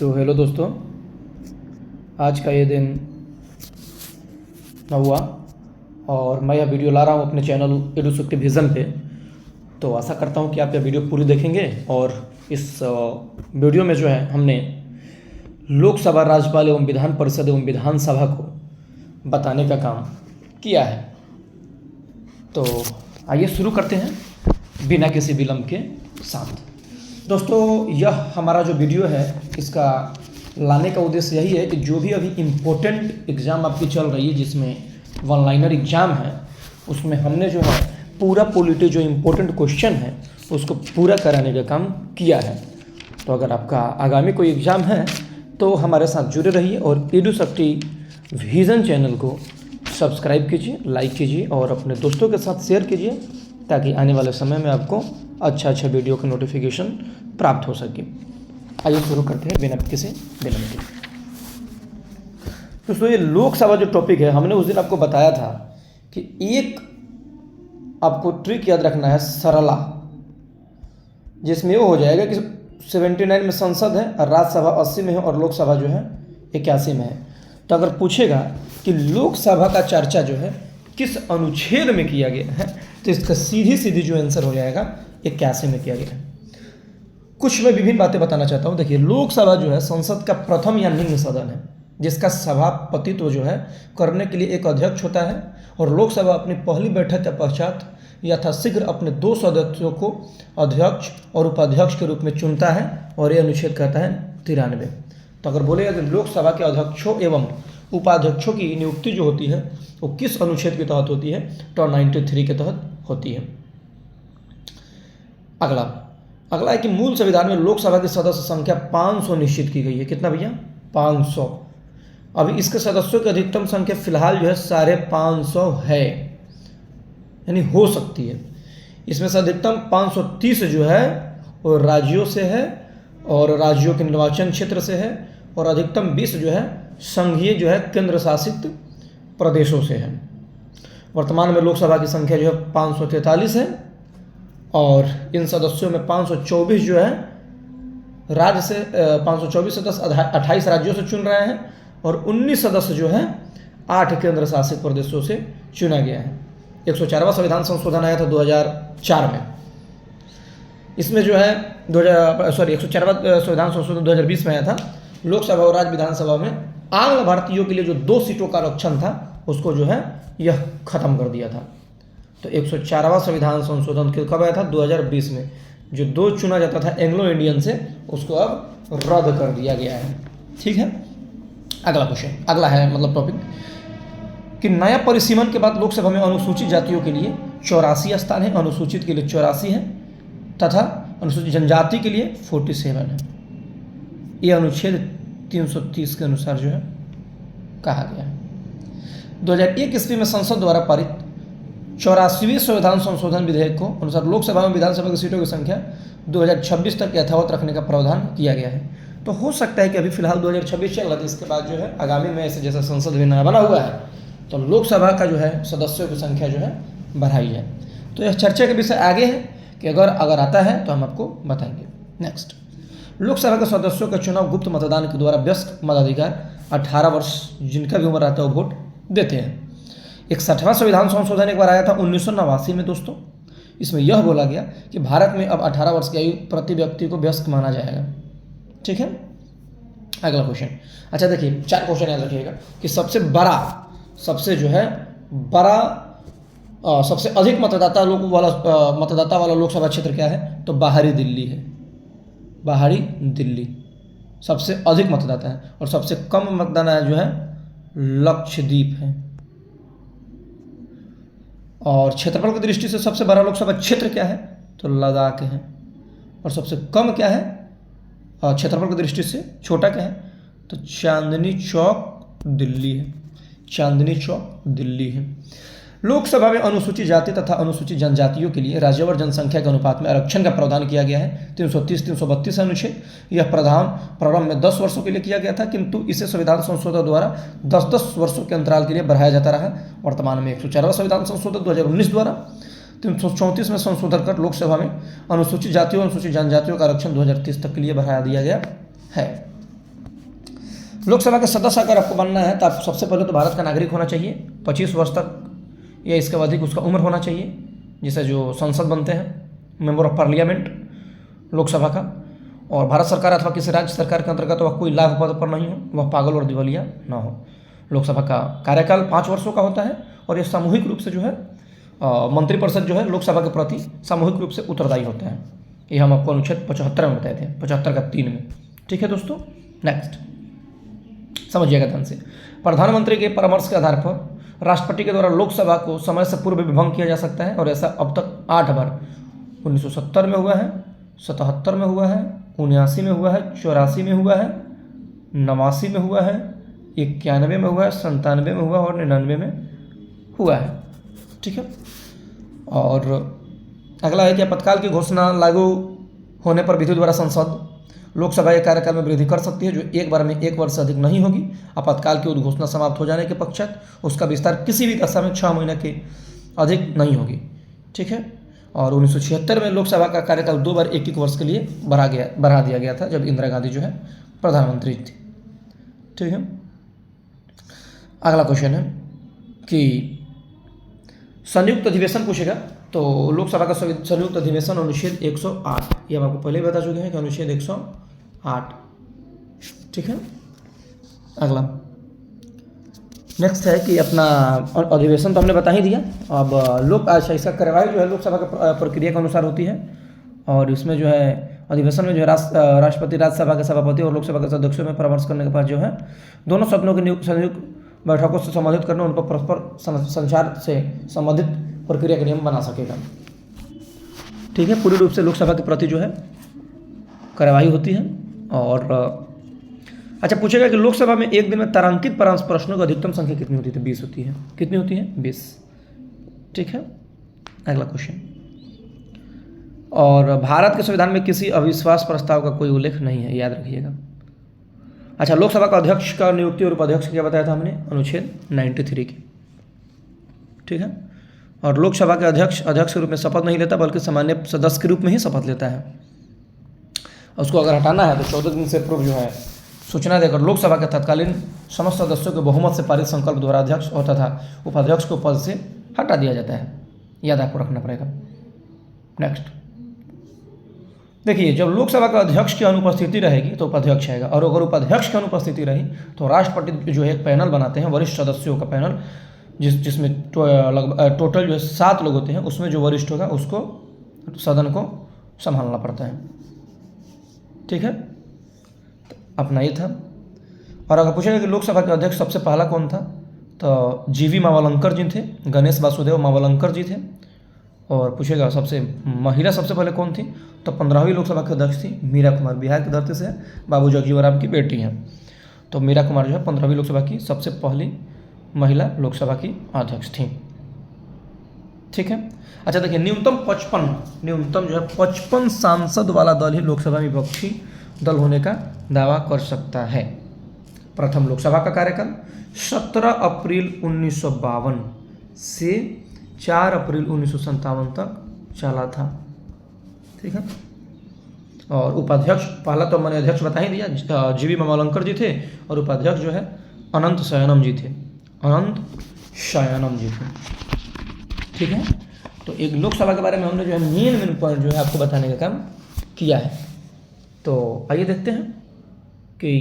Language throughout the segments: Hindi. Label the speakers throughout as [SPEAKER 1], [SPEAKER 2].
[SPEAKER 1] तो हेलो दोस्तों, आज का ये दिन हुआ और मैं यह वीडियो ला रहा हूँ अपने चैनल एडुसुक्ति विज़न पे। तो आशा करता हूँ कि आप यह वीडियो पूरी देखेंगे और इस वीडियो में जो है हमने लोकसभा, राज्यपाल एवं विधान परिषद एवं विधानसभा को बताने का काम किया है। तो आइए शुरू करते हैं बिना किसी विलंब के साथ। दोस्तों, यह हमारा जो वीडियो है इसका लाने का उद्देश्य यही है कि जो भी अभी इम्पोर्टेंट एग्ज़ाम आपकी चल रही है, जिसमें वन लाइनर एग्ज़ाम है, उसमें हमने जो है पूरा पॉलिटी जो इम्पोर्टेंट क्वेश्चन है उसको पूरा कराने का काम किया है। तो अगर आपका आगामी कोई एग्ज़ाम है तो हमारे साथ जुड़े रहिए और एडुसक्ति विज़न चैनल को सब्सक्राइब कीजिए, लाइक कीजिए और अपने दोस्तों के साथ शेयर कीजिए ताकि आने वाले समय में आपको अच्छा वीडियो का नोटिफिकेशन प्राप्त हो सके। आइए शुरू करते हैं बिना किसी विलंब के। दोस्तों, ये लोकसभा जो टॉपिक है, हमने उस दिन आपको बताया था कि एक आपको ट्रिक याद रखना है सरला, जिसमें वो हो जाएगा कि 79 में संसद है और राज्यसभा 80 में है और लोकसभा जो है 81 में है। तो अगर पूछेगा कि लोकसभा का चर्चा जो है किस अनुच्छेद में किया गया है, तो इसका सीधी जो आंसर हो जाएगा 81 में किया गया है। कुछ मैं विभिन्न बातें बताना चाहता हूँ। देखिए, लोकसभा जो है संसद का प्रथम या निम्न सदन है, जिसका सभापतित्व जो है करने के लिए एक अध्यक्ष होता है और लोकसभा अपनी पहली बैठक के पश्चात यथाशीघ्र अपने 2 सदस्यों को अध्यक्ष और उपाध्यक्ष के रूप में चुनता है और ये अनुच्छेद कहता है 93। तो अगर बोलेगा कि लोकसभा के अध्यक्षों एवं उपाध्यक्षों की नियुक्ति जो होती है वो किस अनुच्छेद के तहत होती है, तो 93 के तहत होती है। अगला है कि मूल संविधान में लोकसभा की सदस्य संख्या 500 निश्चित की गई है। कितना भैया? 500। अभी इसके सदस्यों की अधिकतम संख्या फिलहाल जो है 550 है, यानी हो सकती है। इसमें से अधिकतम 530 जो है वो राज्यों से है और राज्यों के निर्वाचन क्षेत्र से है और अधिकतम 20 जो है संघीय जो है केंद्र शासित प्रदेशों से है। वर्तमान में लोकसभा की संख्या जो है 543 है और इन सदस्यों में 524 जो है राज्य से 524 सदस्य 28 राज्यों से चुन रहे हैं और 19 सदस्य जो है 8 केंद्र शासित प्रदेशों से चुना गया है। 104वां संविधान संशोधन आया था 2004 में। इसमें जो है 104वां संविधान संशोधन 2020 में आया था। लोकसभा और राज्य विधानसभा में आंग्ल भारतीयों के लिए जो 2 सीटों का आरक्षण था उसको जो है यह खत्म कर दिया था। तो 104वां संविधान संशोधन कब आया था? 2020 में। जो 2 चुना जाता था एंग्लो इंडियन से, उसको अब रद्द कर दिया गया है। ठीक है। अगला है टॉपिक कि नया परिसीमन के बाद लोकसभा में अनुसूचित जातियों के लिए 84 स्थान है, अनुसूचित के लिए 84 है तथा अनुसूचित जनजाति के लिए 47 है। ये अनुच्छेद 330 के अनुसार जो है कहा गया है। 2001 ईस्वी में संसद द्वारा पारित 84वें संविधान संशोधन विधेयक को अनुसार लोकसभा में विधानसभा की सीटों की संख्या 2026 तक यथावत रखने का प्रावधान किया गया है। तो हो सकता है कि अभी फिलहाल 2026 चल रहा है, इसके बाद जो है आगामी में ऐसे जैसा संसद भी नया बना हुआ है तो लोकसभा का जो है सदस्यों की संख्या जो है बढ़ाई है। तो यह चर्चा के विषय आगे है कि अगर आता है तो हम आपको बताएंगे। नेक्स्ट, लोकसभा के सदस्यों का चुनाव गुप्त मतदान के द्वारा वयस्क मताधिकार 18 वर्ष जिनका भी उम्र रहता है वो वोट देते हैं। 61वां संविधान संशोधन एक बार आया था 1989 में दोस्तों। इसमें यह बोला गया कि भारत में अब 18 वर्ष की आयु प्रति व्यक्ति को वयस्क माना जाएगा। ठीक है। अगला क्वेश्चन। अच्छा देखिए, 4 क्वेश्चन याद रखिएगा कि सबसे अधिक मतदाता वाला लोकसभा क्षेत्र क्या है, तो बाहरी दिल्ली है। बाहरी दिल्ली सबसे अधिक मतदाता है और सबसे कम मतदाता जो है लक्षद्वीप है। और क्षेत्रफल की दृष्टि से सबसे बड़ा लोकसभा क्षेत्र क्या है, तो लद्दाख है। और सबसे कम क्या है क्षेत्रफल की दृष्टि से, छोटा क्या है, तो चांदनी चौक दिल्ली है। लोकसभा में अनुसूचित जाति तथा अनुसूचित जनजातियों के लिए राज्यवार जनसंख्या के अनुपात में आरक्षण का प्रावधान किया गया है। 330-332 अनुच्छेद। यह प्रारंभ में 10 वर्षों के लिए किया गया था, किंतु इसे संविधान संशोधन द्वारा 10-10 वर्षों के अंतराल के लिए बढ़ाया जाता रहा। वर्तमान में 104वां संविधान संशोधन 2019 द्वारा 334 में संशोधन कर लोकसभा में अनुसूचित जातियों और अनुसूचित जनजातियों का आरक्षण 2030 तक के लिए बढ़ा दिया गया है। लोकसभा के सदस्य अगर आपको बनना है तो आप सबसे पहले तो भारत का नागरिक होना चाहिए, 25 वर्ष तक या इसके अधिक उसका उम्र होना चाहिए, जिसे जो संसद बनते हैं, मेंबर ऑफ पार्लियामेंट लोकसभा का, और भारत सरकार अथवा किसी राज्य सरकार के अंतर्गत वह कोई लाभ पद पर नहीं हो, वह पागल और दिवालिया ना हो। लोकसभा का कार्यकाल 5 वर्षों का होता है और ये सामूहिक रूप से जो है मंत्रिपरिषद जो है लोकसभा के प्रति सामूहिक रूप से उत्तरदायी होते हैं। ये हम आपको अनुच्छेद 75 में बताए थे, 75 का 3 में। ठीक है दोस्तों, नेक्स्ट समझिएगा ध्यान से। प्रधानमंत्री के परामर्श के आधार पर राष्ट्रपति के द्वारा लोकसभा को समय से पूर्व विभंग किया जा सकता है, और ऐसा अब तक 8 बार 1970 में हुआ है, 77 में हुआ है, 79 में हुआ है, 84 में हुआ है, 89 में हुआ है, 91 में हुआ है, 97 में हुआ है और 99 में हुआ है। ठीक है, और अगला है कि आपातकाल की घोषणा लागू होने पर विधि द्वारा संसद लोकसभा के कार्यकाल में वृद्धि कर सकती है, जो एक बार में 1 वर्ष से अधिक नहीं होगी। आपातकाल की उद्घोषणा समाप्त हो जाने के पश्चात उसका विस्तार किसी भी दशा में 6 महीने के अधिक नहीं होगी। ठीक है, और 1976 में लोकसभा का कार्यकाल 2 बार 1-1 वर्ष के लिए बढ़ा दिया गया था, जब इंदिरा गांधी जो है प्रधानमंत्री थी। ठीक है, अगला क्वेश्चन है कि संयुक्त अधिवेशन पूछेगा, तो लोकसभा का संयुक्त अधिवेशन अनुच्छेद 108, ये हम आपको पहले ही बता चुके हैं कि अनुच्छेद 108। ठीक है, अगला नेक्स्ट है कि अपना अधिवेशन तो हमने बता ही दिया। अब अच्छा इसका कार्यवाही जो है लोकसभा का प्रक्रिया के अनुसार होती है, और इसमें जो है अधिवेशन में जो है राष्ट्रपति राज्यसभा के सभापति और लोकसभा के सदस्यों में परामर्श करने के बाद जो है दोनों सदनों की संयुक्त बैठकों से संबंधित करने, उन पर परस्पर संचार से संबंधित प्रक्रिया के नियम बना सकेगा। ठीक है, पूरी रूप से लोकसभा के प्रति जो है कार्यवाही होती है। और अच्छा पूछेगा कि लोकसभा में एक दिन में तारांकित प्रश्नों की अधिकतम संख्या कितनी होती है? 20 होती है। कितनी होती है? 20। ठीक है, अगला क्वेश्चन। और भारत के संविधान में किसी अविश्वास प्रस्ताव का कोई उल्लेख नहीं है, याद रखिएगा। अच्छा, लोकसभा का अध्यक्ष का नियुक्ति और उपाध्यक्ष क्या बताया था हमने? अनुच्छेद 93 की। ठीक है, और लोकसभा के अध्यक्ष के रूप में शपथ नहीं लेता, बल्कि सामान्य सदस्य के रूप में ही शपथ लेता है। उसको अगर हटाना है तो 14 दिन से पूर्व जो है सूचना देकर लोकसभा के तत्कालीन समस्त सदस्यों के बहुमत से पारित संकल्प द्वारा अध्यक्ष तथा उपाध्यक्ष को पद से हटा दिया जाता है। याद आपको रखना पड़ेगा। नेक्स्ट देखिए, जब लोकसभा का अध्यक्ष की अनुपस्थिति रहेगी तो उपाध्यक्ष आएगा, और अगर उपाध्यक्ष की अनुपस्थिति रही तो राष्ट्रपति जो है एक पैनल बनाते हैं, वरिष्ठ सदस्यों का पैनल, जिसमें लगभग टोटल जो है 7 लोग होते हैं। उसमें जो वरिष्ठ होगा उसको सदन को संभालना पड़ता है। ठीक है, तो अपना ये था। और अगर पूछेगा कि लोकसभा के अध्यक्ष सबसे पहला कौन था, तो जीवी मावलंकर जी थे, गणेश वासुदेव मावलंकर जी थे। और पूछेगा सबसे महिला सबसे पहले कौन थी, तो 15वीं लोकसभा के अध्यक्ष थी मीरा कुमार, बिहार की धरती से बाबू जगजीवन राम की बेटी हैं। तो मीरा कुमार जो है 15वीं लोकसभा की सबसे पहली महिला लोकसभा की अध्यक्ष थी। ठीक है, अच्छा देखिए, न्यूनतम जो है 55 सांसद वाला दल ही लोकसभा में विपक्षी दल होने का दावा कर सकता है। प्रथम लोकसभा का कार्यकाल 17 अप्रैल 1952 से 4 अप्रैल 1957 तक चला था। ठीक है, और उपाध्यक्ष पहला तो मैंने अध्यक्ष बता ही दिया, जीवी मावलंकर जी थे, और उपाध्यक्ष जो है अनंत शयनम जी थे। ठीक है, तो एक लोकसभा के बारे में हमने जो है मेन पॉइंट जो है आपको बताने का काम किया है। तो आइए देखते हैं कि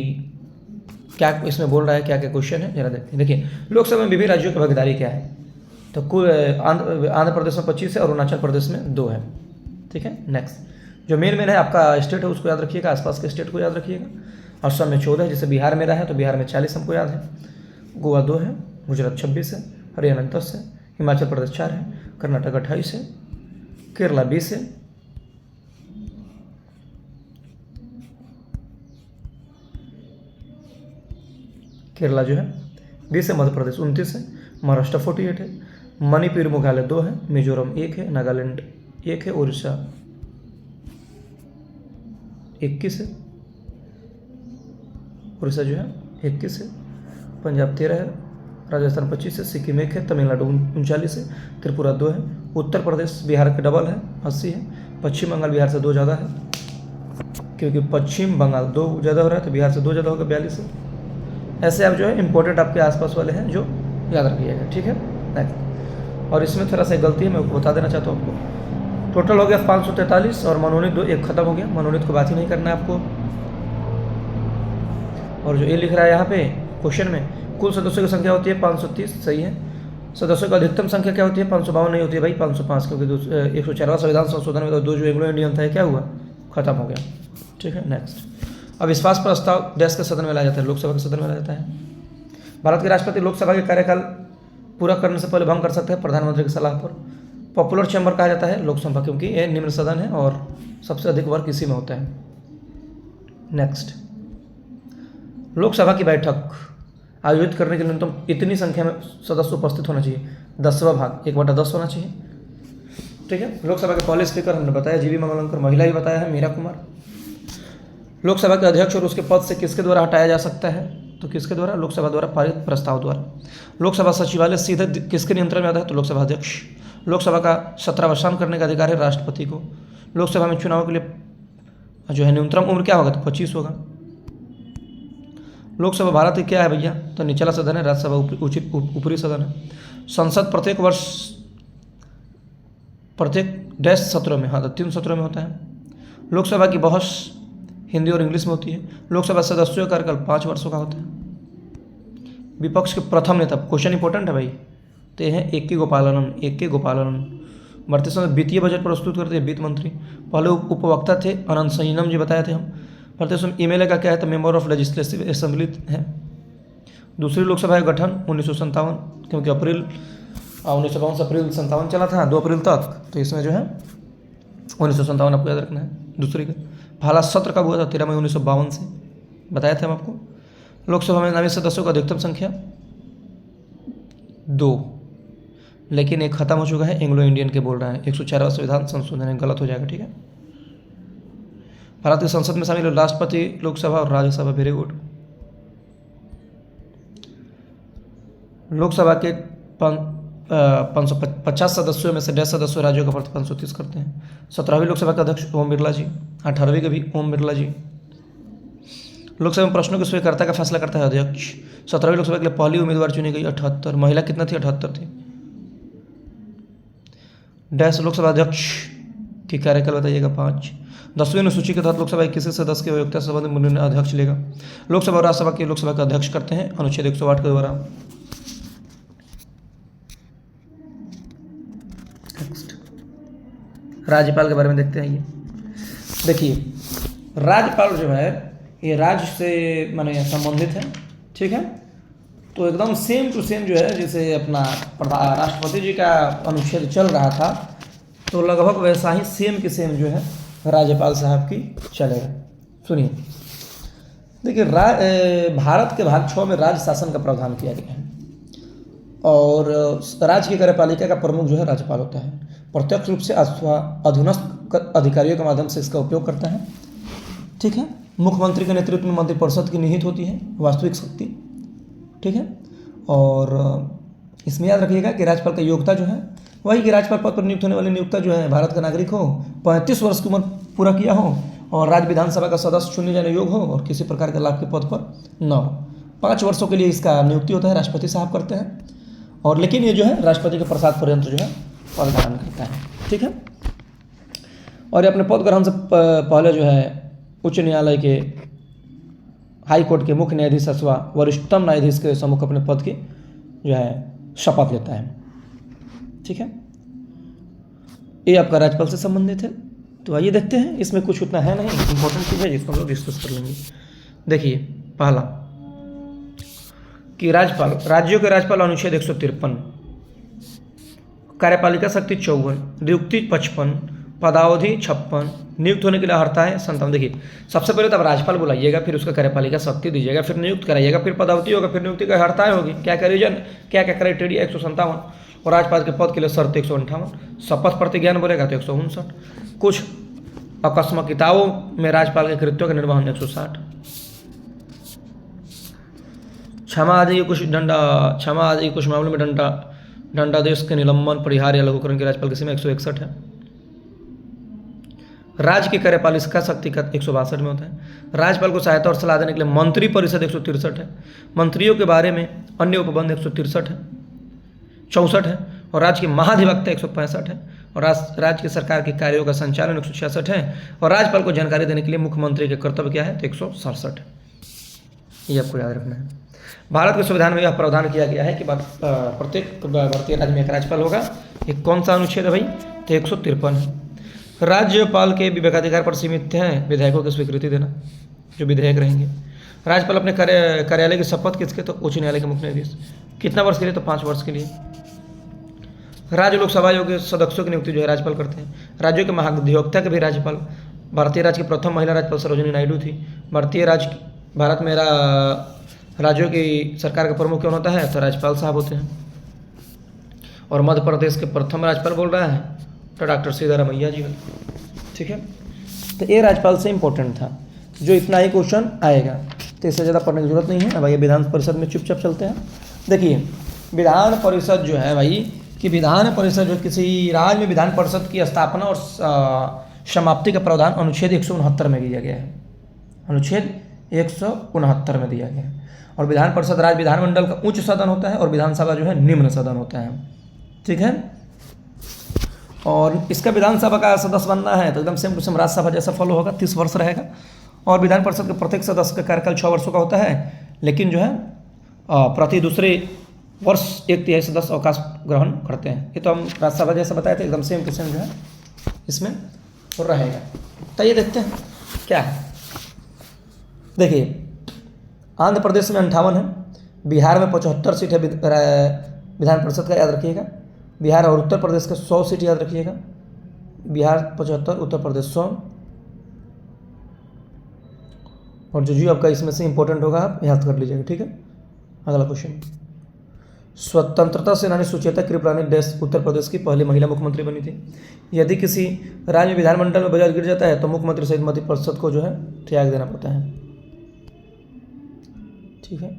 [SPEAKER 1] क्या इसमें बोल रहा है, क्या क्या क्वेश्चन है, जरा देखते हैं। देखिए, लोकसभा में विभिन्न राज्यों की भागीदारी क्या है, तो कुल आंध्र प्रदेश में 25 है और अरुणाचल प्रदेश में 2 है। ठीक है, नेक्स्ट जो मेन है आपका स्टेट है उसको याद रखिएगा, आसपास के स्टेट को याद रखिएगा। असम में 14 है, जैसे बिहार मेरा है तो बिहार में 40 हमको याद है, गोवा 2 है, गुजरात 26 है, हरियाणा 10 है, हिमाचल प्रदेश 4 है, कर्नाटक 28 है, केरला 20 है, केरला जो है 20 है, मध्य प्रदेश 29 है, महाराष्ट्र 48 है, मणिपुर मेघालय 2 है, मिजोरम 1 है, नागालैंड 1 है, उड़ीसा 21 है, उड़ीसा जो है 21 है, पंजाब 13 है, राजस्थान 25 है, सिक्किम 1 है, तमिलनाडु 39 है, त्रिपुरा 2 है, उत्तर प्रदेश बिहार के डबल है 80 है, पश्चिम बंगाल बिहार से 2 ज़्यादा है, क्योंकि पश्चिम बंगाल 2 ज़्यादा हो रहा है तो बिहार से 2 ज़्यादा होगा 42 है, ऐसे आप जो है इम्पोर्टेंट आपके आसपास वाले हैं जो याद रखिएगा, ठीक है। नेक्स्ट, और इसमें थोड़ा सा गलती है, मैं आपको बता देना चाहता हूँ आपको। टोटल हो गया 543 और मनोनीत 2, एक खत्म हो गया, मनोनीत को बात ही नहीं करना है आपको। और जो ये लिख रहा है यहाँ पे क्वेश्चन में, कुल सदस्यों की संख्या होती है 530, सही है। सदस्यों की अधिकतम संख्या क्या होती है? 552 नहीं होती है भाई, 505, क्योंकि 104वां संविधान संशोधन में तो दो जो एंग्लो इंडियन था क्या हुआ? खत्म हो गया, ठीक है। नेक्स्ट, अब विश्वास प्रस्ताव देश के सदन में लाया जाता है, लोकसभा के सदन में लाया जाता है। भारत के राष्ट्रपति लोकसभा के कार्यकाल पूरा करने से पहले भंग कर सकते हैं प्रधानमंत्री की सलाह पर। पॉपुलर चैम्बर कहा जाता है लोकसभा, क्योंकि यह निम्न सदन है और सबसे अधिक वर्ग इसी में होता है। नेक्स्ट, लोकसभा की बैठक आयोजित करने के लिए न्यूनतम इतनी संख्या में सदस्य उपस्थित होना चाहिए, 10वां भाग 1/10 होना चाहिए, ठीक है। लोकसभा के पहले स्पीकर हमने बताया जीवी मंगलमकर, महिला ही बताया है मीरा कुमार। लोकसभा के अध्यक्ष और उसके पद से किसके द्वारा हटाया जा सकता है? तो किसके द्वारा? लोकसभा द्वारा पारित प्रस्ताव द्वारा। लोकसभा सचिवालय सीधे किसके नियंत्रण में आता है? तो लोकसभा अध्यक्ष। लोकसभा का सत्रावसान करने का अधिकार है राष्ट्रपति को। लोकसभा में चुनाव के लिए जो है न्यूनतम उम्र क्या होगा? तो 25 होगा। लोकसभा भारत की क्या है भैया? तो निचला सदन है, राज्यसभा ऊपरी सदन है। संसद प्रत्येक वर्ष प्रत्येक डैश सत्रों में, हाँ तो 3 सत्रों में होता है। लोकसभा की बहस हिंदी और इंग्लिश में होती है। लोकसभा सदस्यों का कार्यकाल 5 वर्षों का होता है। विपक्ष के प्रथम नेता, क्वेश्चन इंपॉर्टेंट है भाई, तो ये है A.K. गोपालनन। बढ़ते समय वित्तीय बजट प्रस्तुत करते हैं वित्त मंत्री। पहले उपवक्ता थे अनंत संजनम जी, बताए थे हम। बढ़ते समय ईमेल का क्या है? तो मेंबर ऑफ लेजिस्लेटिव असेंबली है। दूसरी लोकसभा का गठन 1957, क्योंकि अप्रैल 1952 से अप्रैल 57 चला था, 2 अप्रैल तक, तो इसमें जो है 1957 आपको याद रखना है। दूसरी का पहला सत्र कब हुआ था? 13 मई 1952 से, बताया था हम आपको। लोकसभा में नामित सदस्यों का अधिकतम संख्या 2, लेकिन एक खत्म हो चुका है, एंग्लो इंडियन के बोल रहा है। 104वां संविधान संशोधन है, गलत हो जाएगा, ठीक है। भारत की संसद में शामिल राष्ट्रपति, लोकसभा और राज्यसभा, वेरी गुड। लोकसभा के 550 सदस्यों में से 10 सदस्य राज्यों का प्रतिनिधित्व 530 करते हैं। 17वीं लोकसभा के अध्यक्ष ओम बिरला जी, 18वीं के भी ओम बिरला जी। लोकसभा में प्रश्नों के स्वीकृति का फैसला करता है अध्यक्ष। 17वीं लोकसभा के लिए पहली उम्मीदवार चुनी गई 78, महिला कितना थी? 78 थी। डैश लोकसभा अध्यक्ष की कार्यकाल बताइएगा 5। 10वीं अनुसूची के तहत लोकसभा किसी सदस्य की योग्यता से संबंधित अध्यक्ष लेगा। लोकसभा और राज्यसभा की लोकसभा का अध्यक्ष करते हैं अनुच्छेद 108 के द्वारा। राज्यपाल के बारे में देखते हैं। ये देखिए, राज्यपाल जो है ये राज्य से माने संबंधित है, ठीक है। तो एकदम सेम टू सेम जो है, जैसे अपना राष्ट्रपति जी का अनुच्छेद चल रहा था, तो लगभग वैसा ही सेम के सेम जो है राज्यपाल साहब की चलेगा। सुनिए, देखिए भारत के भाग 6 में राज्य शासन का प्रावधान किया गया है और राज्य की कार्यपालिका का प्रमुख जो है राज्यपाल होता है। प्रत्यक्ष रूप से अथवा अधीनस्थ अधिकारियों के माध्यम से इसका उपयोग करता है, ठीक है। मुख्यमंत्री के नेतृत्व में मंत्रिपरिषद की निहित होती है वास्तविक शक्ति, ठीक है। और इसमें याद रखिएगा कि राज्यपाल का योग्यता जो है वही कि राज्यपाल पद पर नियुक्त होने वाले नियुक्ता जो है भारत का नागरिक हो, 35 वर्ष की उम्र पूरा किया हो और राज्य विधानसभा का सदस्य चुने जाने योग्य हो और किसी प्रकार के लाभ के पद पर न हो। 5 वर्षों के लिए इसका नियुक्ति होता है, राष्ट्रपति साहब करते हैं। और लेकिन ये जो है राष्ट्रपति के प्रसाद पर्यंत जो है पद ग्रहण करता है, ठीक है। और ये अपने पद ग्रहण से पहले जो है उच्च न्यायालय के, हाई कोर्ट के मुख्य न्यायाधीश अथवा वरिष्ठतम न्यायाधीश के सम्मुख अपने पद की जो है शपथ लेता है, ठीक है। ये आपका राज्यपाल से संबंधित है। तो आइए देखते हैं, इसमें कुछ उतना है नहीं, इंपॉर्टेंट चीज़ है जिसको हम लोग डिस्कस कर लेंगे। देखिए, पहला कि राज्यपाल, राज्यों के राज्यपाल अनुच्छेद 153, कार्यपालिका शक्ति 54, नियुक्ति 55, पदावधि 56, नियुक्त होने के लिए अर्हता है 57। देखिए, सबसे पहले तो आप राज्यपाल बुलाइएगा, फिर उसका कार्यपालिका शक्ति दीजिएगा, फिर नियुक्त कराइएगा, फिर पदावधि होगा, फिर नियुक्ति का अर्हता होगी। क्या क्या रीजन, क्या क्या क्राइटेरिया? 157। और राज्यपाल के पद के लिए शर्त 158। शपथ प्रतिज्ञान बोलेगा तो 159। कुछ अकस्मिकताओं में राज्यपाल के कृत्यों का निर्वहन 160। क्षमा आदि कुछ मामलों में दंडादेश के निलंबन, परिहार या लघुकरण के राज्यपाल की सीमा 161 है। राज्य की कार्यपालिका शक्ति का 162 में होता है। राज्यपाल को सहायता और सलाह देने के लिए मंत्री परिषद 163 है, मंत्रियों के बारे में अन्य उपबंध 163 है, 64 है, और राज्य के महाधिवक्ता 165 है, और राज्य की सरकार के कार्यों का संचालन 166 है, और राज्यपाल को जानकारी देने के लिए मुख्यमंत्री के कर्तव्य क्या है तो 167 है। ये आपको याद रखना है। भारत के संविधान में यह प्रावधान किया गया है कि प्रत्येक भारतीय राज्य में एक राज्यपाल होगा। ये कौन सा अनुच्छेद है भाई तो 153 है। राज्यपाल के विवेकाधिकार पर सीमित हैं विधायकों की स्वीकृति देना, जो विधेयक रहेंगे। राज्यपाल अपने कार्यालय की शपथ किसके तो उच्च न्यायालय के मुख्य न्यायाधीश। कितना वर्ष के लिए तो 5 वर्ष के लिए। राज्य लोकसभा के सदस्यों की नियुक्ति जो है राज्यपाल करते हैं। राज्यों के महाधिवक्ता के भी राज्यपाल। भारतीय राज्य की प्रथम महिला राज्यपाल सरोजिनी नायडू थी। भारत में राज्यों की सरकार का प्रमुख कौन होता है तो राज्यपाल साहब होते हैं। और मध्य प्रदेश के प्रथम राज्यपाल बोल रहा है तो डॉक्टर सिद्धारमैया जी। ठीक है, तो ये राज्यपाल से इंपॉर्टेंट था, जो इतना ही क्वेश्चन आएगा, तो इससे ज़्यादा पढ़ने की जरूरत नहीं है। भाई विधान परिषद में चुपचाप चलते हैं। देखिए विधान परिषद जो है भाई कि विधान परिषद जो किसी राज्य में विधान परिषद की स्थापना और समाप्ति का प्रावधान अनुच्छेद 169 में दिया गया है। अनुच्छेद 169 में दिया गया है। और विधान परिषद राज्य विधानमंडल का उच्च सदन होता है और विधानसभा जो है निम्न सदन होता है। ठीक है, और इसका विधानसभा का सदस्य बनना है तो एकदम सेम टू सेम राज्यसभा जैसा फॉलो होगा, 30 वर्ष रहेगा। और विधान परिषद के प्रत्येक सदस्य का कार्यकाल 6 वर्षों का होता है, लेकिन जो है प्रति दूसरे वर्ष 1/3 सदस्य अवकाश ग्रहण करते हैं। ये तो हम राज्यसभा जैसा बताए थे, एकदम सेम टू सेम जो है इसमें और रहेगा। तो ये देखते हैं क्या है। देखिए आंध्र प्रदेश में 58 है, बिहार में 75 सीट है विधान परिषद का, याद रखिएगा। बिहार और उत्तर प्रदेश का 100 सीट याद रखिएगा। बिहार 75, उत्तर प्रदेश 100। और जो आपका इसमें से इंपॉर्टेंट होगा आप याद कर लीजिएगा। ठीक है, अगला क्वेश्चन। स्वतंत्रता सेनानी सुचेता कृपलानी देश उत्तर प्रदेश की पहली महिला मुख्यमंत्री बनी थी। यदि किसी राज्य में विधानमंडल में बजट गिर जाता है तो मुख्यमंत्री सहित मंत्रिपरिषद को जो है त्याग देना पड़ता है। ठीक है,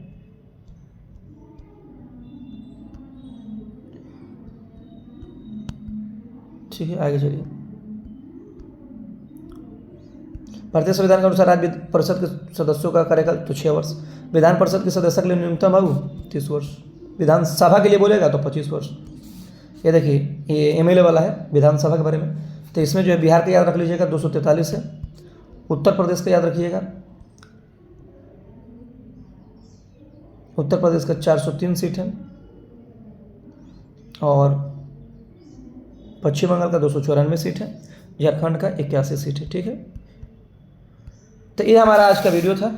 [SPEAKER 1] ठीक है, आगे चलिए। भारतीय संविधान के अनुसार राज्य परिषद के सदस्यों का कार्यकाल तो 6 वर्ष। विधान परिषद के सदस्य के लिए न्यूनतम आयु 30 वर्ष। विधानसभा के लिए बोलेगा तो 25 वर्ष। ये देखिए ये MLA वाला है विधानसभा के बारे में। तो इसमें जो है बिहार का याद रख लीजिएगा 243 है। उत्तर प्रदेश का याद रखिएगा, उत्तर प्रदेश का 403 सीट है। और पश्चिम बंगाल का 294 सीट है। झारखंड का 81 सीट है। ठीक है, तो ये हमारा आज का वीडियो था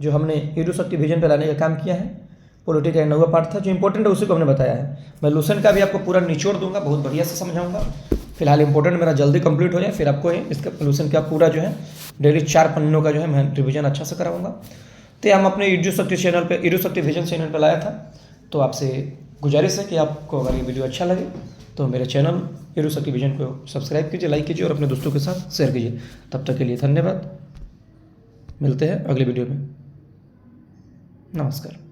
[SPEAKER 1] जो हमने यूडोशक्ति विजन पर लाने का काम किया है। पॉलिटी का 9वां पार्ट था, जो इंपॉर्टेंट है उसी को हमने बताया है। मैं लूसेंट का भी आपको पूरा निचोड़ दूंगा, बहुत बढ़िया से समझाऊंगा। फिलहाल इंपॉर्टेंट मेरा जल्दी कंप्लीट हो जाए, फिर आपको इसका लूसेंट का पूरा जो है डेली 4 पन्नों का जो है मैं रिविजन अच्छा से कराऊंगा। तो हम अपने यूडोशक्ति चैनल पर, यूडोशक्ति विजन चैनल पर लाया था। तो आपसे गुजारिश है कि आपको अगर ये वीडियो अच्छा लगे तो मेरे चैनल यूडोशक्ति विजन को सब्सक्राइब कीजिए, लाइक कीजिए और अपने दोस्तों के साथ शेयर कीजिए। तब तक के लिए धन्यवाद। मिलते हैं अगले वीडियो में। नमस्कार।